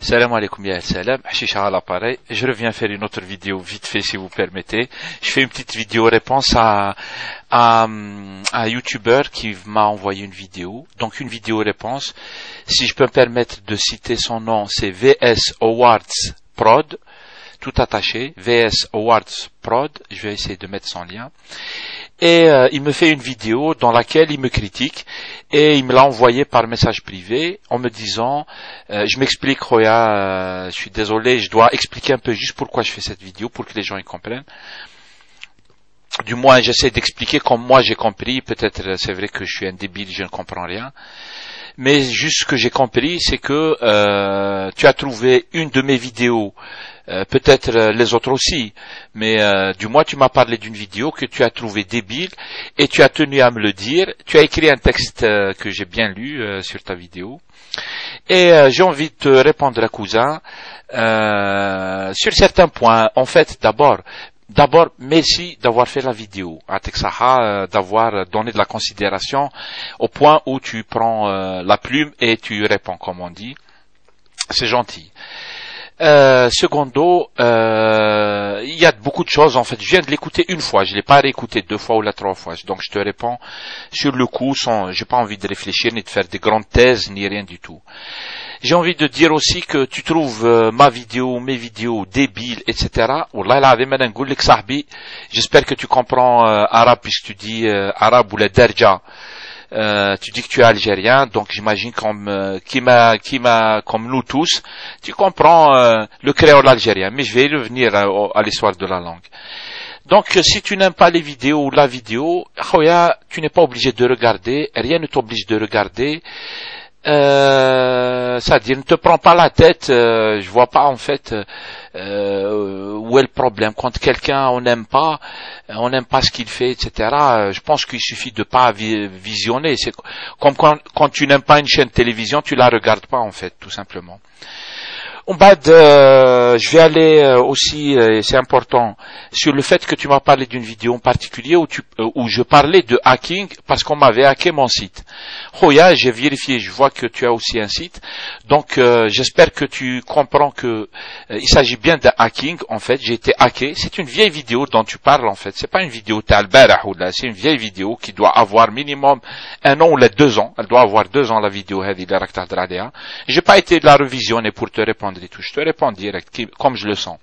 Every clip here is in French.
Salam alaikum ya salam, Hashisha à l'appareil. Je reviens faire une autre vidéo vite fait si vous permettez. Je fais une petite vidéo réponse à un YouTuber qui m'a envoyé une vidéo. Donc une vidéo réponse. Si je peux me permettre de citer son nom, c'est VS Awards Prod. Tout attaché, VS Awards Prod. Je vais essayer de mettre son lien. Et il me fait une vidéo dans laquelle il me critique et il me l'a envoyé par message privé en me disant je m'explique Roya, je suis désolé, je dois expliquer un peu juste pourquoi je fais cette vidéo pour que les gens y comprennent. Du moins j'essaie d'expliquer comme moi j'ai compris, peut-être c'est vrai que je suis un débile, je ne comprends rien. Mais juste ce que j'ai compris, c'est que tu as trouvé une de mes vidéos, peut-être les autres aussi, mais du moins tu m'as parlé d'une vidéo que tu as trouvée débile et tu as tenu à me le dire. Tu as écrit un texte que j'ai bien lu sur ta vidéo. Et j'ai envie de te répondre, cousin, sur certains points. En fait, D'abord, merci d'avoir fait la vidéo, à Texaha, d'avoir donné de la considération au point où tu prends la plume et tu réponds, comme on dit. C'est gentil. Secondo, il y a beaucoup de choses, en fait. Je viens de l'écouter une fois, je l'ai pas réécouté 2 fois ou 3 fois. Donc je te réponds sur le coup, j'ai pas envie de réfléchir, ni de faire des grandes thèses, ni rien du tout. J'ai envie de dire aussi que tu trouves mes vidéos débiles, etc. J'espère que tu comprends arabe puisque tu dis arabe ou la derja. Tu dis que tu es algérien, donc j'imagine comme comme nous tous, tu comprends le créole algérien. Mais je vais y revenir à l'histoire de la langue. Donc, si tu n'aimes pas les vidéos ou la vidéo, tu n'es pas obligé de regarder, rien ne t'oblige de regarder. C'est-à-dire, ne te prends pas la tête, je vois pas en fait où est le problème. Quand quelqu'un on n'aime pas ce qu'il fait, etc. Je pense qu'il suffit de pas visionner. C'est comme quand tu n'aimes pas une chaîne de télévision, tu la regardes pas en fait, tout simplement. Je vais aller aussi, c'est important, sur le fait que tu m'as parlé d'une vidéo en particulier où je parlais de hacking parce qu'on m'avait hacké mon site. Roya, j'ai vérifié, je vois que tu as aussi un site, donc j'espère que tu comprends que il s'agit bien de hacking. En fait, j'ai été hacké. C'est une vieille vidéo dont tu parles en fait. C'est pas une vidéo talbarah ou là, c'est une vieille vidéo qui doit avoir minimum 1 an ou 2 ans. Elle doit avoir 2 ans la vidéo. J'ai pas été de la revisionner pour te répondre. Je te réponds direct, comme je le sens.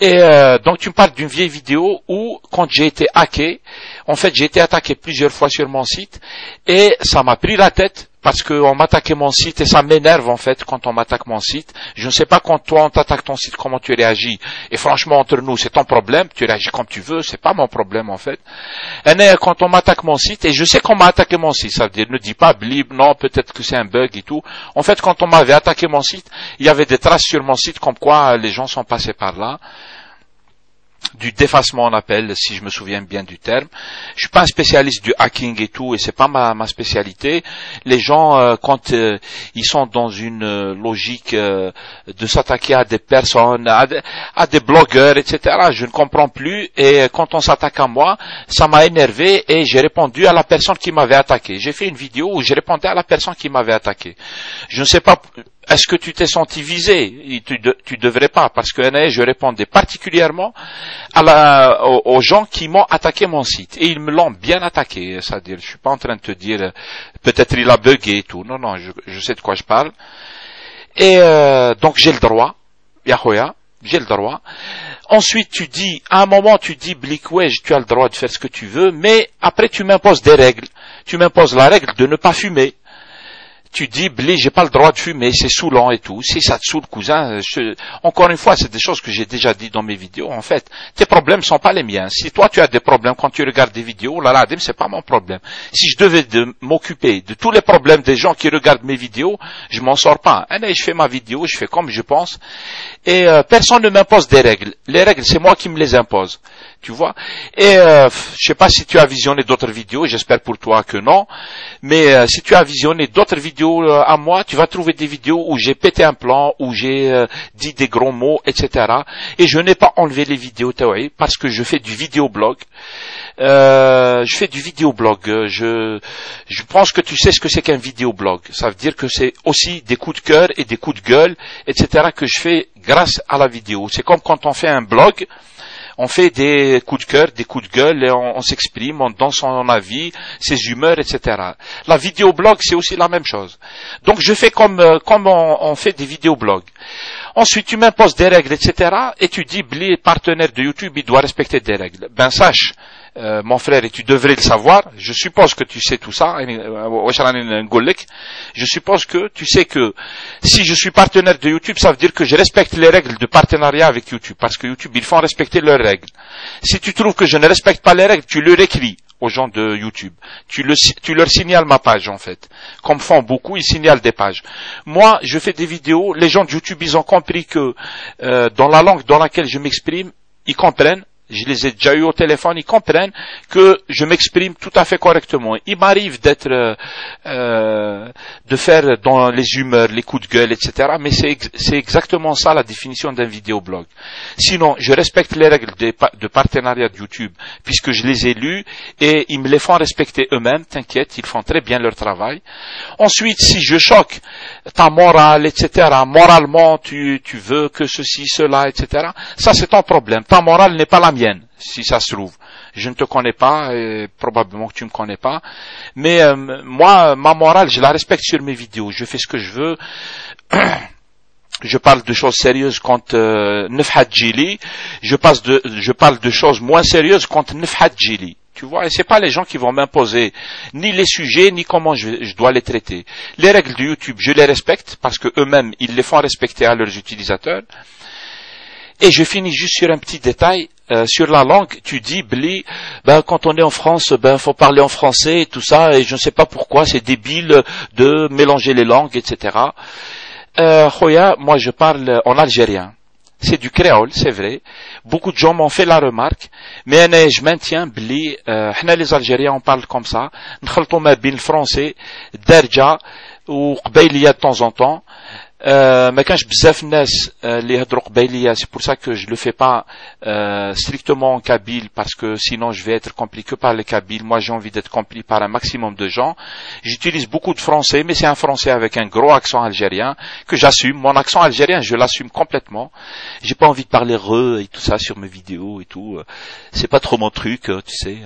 Et donc tu me parles d'une vieille vidéo où, quand j'ai été hacké, en fait j'ai été attaqué plusieurs fois sur mon site et ça m'a pris la tête parce qu'on m'attaquait mon site et ça m'énerve en fait quand on m'attaque mon site. Je ne sais pas quand toi on t'attaque ton site comment tu réagis. Et franchement entre nous c'est ton problème, tu réagis comme tu veux, c'est pas mon problème en fait. Et quand on m'attaque mon site, et je sais qu'on m'a attaqué mon site, ça veut dire ne dis pas blib, non peut-être que c'est un bug et tout. En fait quand on m'avait attaqué mon site, il y avait des traces sur mon site comme quoi les gens sont passés par là. Du défacement on appelle, si je me souviens bien du terme. Je suis pas un spécialiste du hacking et tout, et c'est pas ma spécialité. Les gens quand ils sont dans une logique de s'attaquer à des personnes, à des blogueurs, etc. Je ne comprends plus. Et quand on s'attaque à moi, ça m'a énervé et j'ai répondu à la personne qui m'avait attaqué. J'ai fait une vidéo où j'ai répondu à la personne qui m'avait attaqué. Je ne sais pas. Est-ce que tu t'es senti visé? Tu devrais pas, parce que je répondais particulièrement aux gens qui m'ont attaqué mon site. Et ils me l'ont bien attaqué, c'est-à-dire, je suis pas en train de te dire, peut-être il a bugué et tout. Non, je sais de quoi je parle. Et donc j'ai le droit, Yahoya, j'ai le droit. Ensuite, à un moment, tu dis, Blikwej, tu as le droit de faire ce que tu veux, mais après tu m'imposes des règles. Tu m'imposes la règle de ne pas fumer. Tu dis, Blé, j'ai pas le droit de fumer, c'est saoulant et tout. Si ça te saoule, cousin, encore une fois, c'est des choses que j'ai déjà dit dans mes vidéos. En fait, tes problèmes sont pas les miens. Si toi, tu as des problèmes quand tu regardes des vidéos, c'est pas mon problème. Si je devais m'occuper de tous les problèmes des gens qui regardent mes vidéos, je m'en sors pas. Je fais ma vidéo, je fais comme je pense. Et personne ne m'impose des règles. Les règles, c'est moi qui me les impose. Tu vois? Et je sais pas si tu as visionné d'autres vidéos, j'espère pour toi que non. Mais si tu as visionné d'autres vidéos vidéos à moi, tu vas trouver des vidéos où j'ai pété un plan, où j'ai dit des gros mots, etc. Et je n'ai pas enlevé les vidéos taouï parce que je fais du vidéoblog. Je fais du vidéoblog. Je pense que tu sais ce que c'est qu'un vidéoblog. Ça veut dire que c'est aussi des coups de cœur et des coups de gueule, etc. que je fais grâce à la vidéo. C'est comme quand on fait un blog. On fait des coups de cœur, des coups de gueule, et on s'exprime, on donne son avis, ses humeurs, etc. La vidéoblog, c'est aussi la même chose. Donc je fais comme on fait des vidéoblogs. Ensuite, tu m'imposes des règles, etc. Et tu dis, les partenaires de YouTube, il doit respecter des règles. Ben sache, mon frère, et tu devrais le savoir, je suppose que tu sais tout ça, je suppose que tu sais que si je suis partenaire de YouTube, ça veut dire que je respecte les règles de partenariat avec YouTube, parce que YouTube, ils font respecter leurs règles. Si tu trouves que je ne respecte pas les règles, tu leur écris aux gens de YouTube. Tu leur signales ma page, en fait. Comme font beaucoup, ils signalent des pages. Moi, je fais des vidéos, les gens de YouTube, ils ont compris que dans la langue dans laquelle je m'exprime, ils comprennent. Je les ai déjà eu au téléphone, ils comprennent que je m'exprime tout à fait correctement. Il m'arrive de faire dans les humeurs, les coups de gueule, etc. Mais c'est exactement ça la définition d'un vidéoblog. Sinon, je respecte les règles de partenariat de YouTube, puisque je les ai lues, et ils me les font respecter eux-mêmes, t'inquiète, ils font très bien leur travail. Ensuite, si je choque ta morale, etc., moralement, tu veux que ceci, cela, etc., ça c'est ton problème. Ta morale n'est pas la mienne, si ça se trouve. Je ne te connais pas, et probablement que tu me connais pas. Mais moi, ma morale, je la respecte sur mes vidéos. Je fais ce que je veux. Je parle de choses sérieuses quand Nefhat Jili. Je parle de choses moins sérieuses quand Nefhat Jili. Tu vois, et c'est pas les gens qui vont m'imposer ni les sujets, ni comment je dois les traiter. Les règles de YouTube, je les respecte parce que eux-mêmes, ils les font respecter à leurs utilisateurs. Et je finis juste sur un petit détail. Sur la langue, tu dis, Bli, quand on est en France, faut parler en français et tout ça, et je ne sais pas pourquoi, c'est débile de mélanger les langues, etc. Khoya, moi je parle en algérien. C'est du créole, c'est vrai. Beaucoup de gens m'ont fait la remarque, mais je maintiens, Bli, les Algériens, on parle comme ça. N'khaltou ma bin le français, derja, ou qbayliya de temps en temps. ما كانش بزاف الناس اللي يهضروا قبايليه, c'est pour ça que je le fais pas strictement en kabyle, parce que sinon je vais être compris que par le kabyle. Moi j'ai envie d'être compris par un maximum de gens. J'utilise beaucoup de français, mais c'est un français avec un gros accent algérien que j'assume. Mon accent algérien, je l'assume complètement. J'ai pas envie de parler re et tout ça sur mes vidéos et tout. C'est pas trop mon truc, tu sais.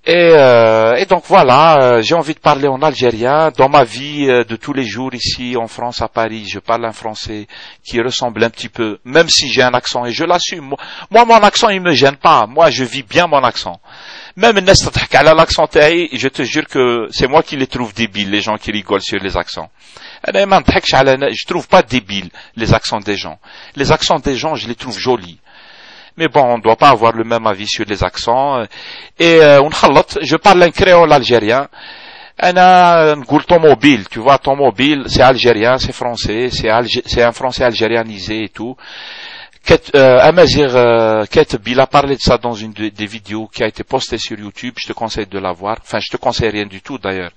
Et donc voilà, j'ai envie de parler en algérien. Dans ma vie de tous les jours ici en France, à Paris, je parle un français qui ressemble un petit peu, même si j'ai un accent, et je l'assume. Moi, mon accent, il me gêne pas. Moi, je vis bien mon accent. Même l'accent taï, je te jure que c'est moi qui les trouve débiles, les gens qui rigolent sur les accents. Je trouve pas débiles les accents des gens. Les accents des gens, je les trouve jolis. Mais bon, on ne doit pas avoir le même avis sur les accents. Et je parle un créole algérien. Ton mobile, tu vois, ton mobile, c'est algérien, c'est français, c'est un français algérianisé et tout. Amazir Ketb, il a parlé de ça dans une des vidéos qui a été postée sur YouTube. Je te conseille de la voir. Enfin, je te conseille rien du tout d'ailleurs.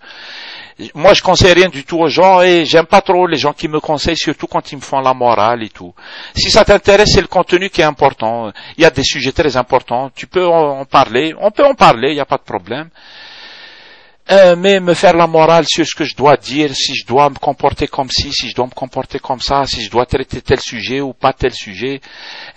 Moi, je conseille rien du tout aux gens, et j'aime pas trop les gens qui me conseillent, surtout quand ils me font la morale et tout. Si ça t'intéresse, c'est le contenu qui est important. Il y a des sujets très importants. Tu peux en parler. On peut en parler, il n'y a pas de problème. Mais me faire la morale sur ce que je dois dire, si je dois me comporter comme ci, si je dois me comporter comme ça, si je dois traiter tel sujet ou pas tel sujet.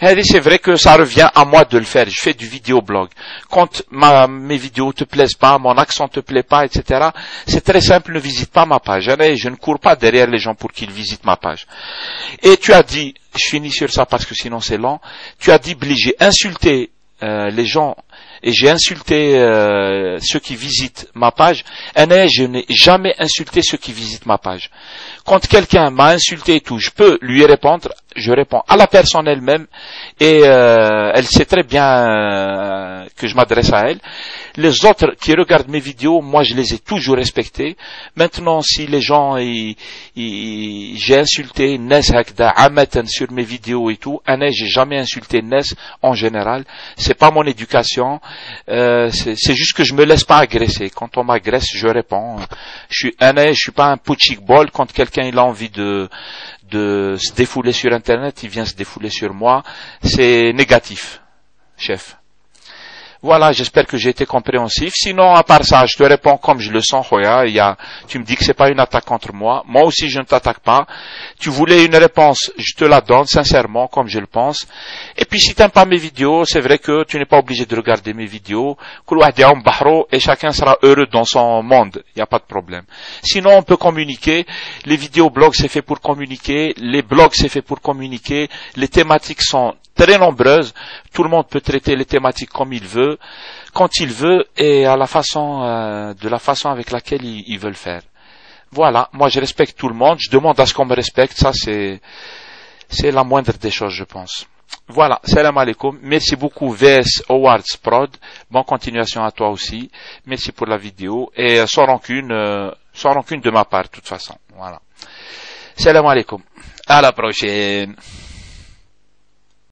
Et c'est vrai que ça revient à moi de le faire. Je fais du vidéoblog. Quand mes vidéos te plaisent pas, mon accent te plaît pas, etc., c'est très simple, ne visite pas ma page. Je ne cours pas derrière les gens pour qu'ils visitent ma page. Et tu as dit, je finis sur ça parce que sinon c'est lent, tu as dit, Bli, j'ai insulté les gens, et j'ai insulté ceux qui visitent ma page. Je n'ai jamais insulté ceux qui visitent ma page. Quand quelqu'un m'a insulté et tout, je peux lui répondre. Je réponds à la personne elle-même, et elle sait très bien que je m'adresse à elle. Les autres qui regardent mes vidéos, moi je les ai toujours respectés. Maintenant, si les gens, j'ai insulté Nes Hakda, Amatan sur mes vidéos et tout, j'ai jamais insulté Nes en général. C'est pas mon éducation. C'est juste que je me laisse pas agresser. Quand on m'agresse, je réponds. Je suis pas un pouchik ball. Quand quelqu'un il a envie de se défouler sur Internet, il vient se défouler sur moi. C'est négatif, chef. Voilà, j'espère que j'ai été compréhensif. Sinon, à part ça, je te réponds comme je le sens, Khoya. Tu me dis que c'est pas une attaque contre moi. Moi aussi, je ne t'attaque pas. Tu voulais une réponse, je te la donne, sincèrement, comme je le pense. Et puis, si t'aimes pas mes vidéos, c'est vrai que tu n'es pas obligé de regarder mes vidéos. Et chacun sera heureux dans son monde. Il n'y a pas de problème. Sinon, on peut communiquer. Les vidéoblogs, c'est fait pour communiquer. Les blogs, c'est fait pour communiquer. Les thématiques sont très nombreuses. Tout le monde peut traiter les thématiques comme il veut, quand il veut, et à la façon, de la façon avec laquelle il veut le faire. Voilà. Moi, je respecte tout le monde. Je demande à ce qu'on me respecte. Ça, c'est la moindre des choses, je pense. Voilà. Salam alaikum. Merci beaucoup, VS Awards Prod. Bonne continuation à toi aussi. Merci pour la vidéo. Et sans rancune de ma part, de toute façon. Voilà. Salam alaikum. À la prochaine.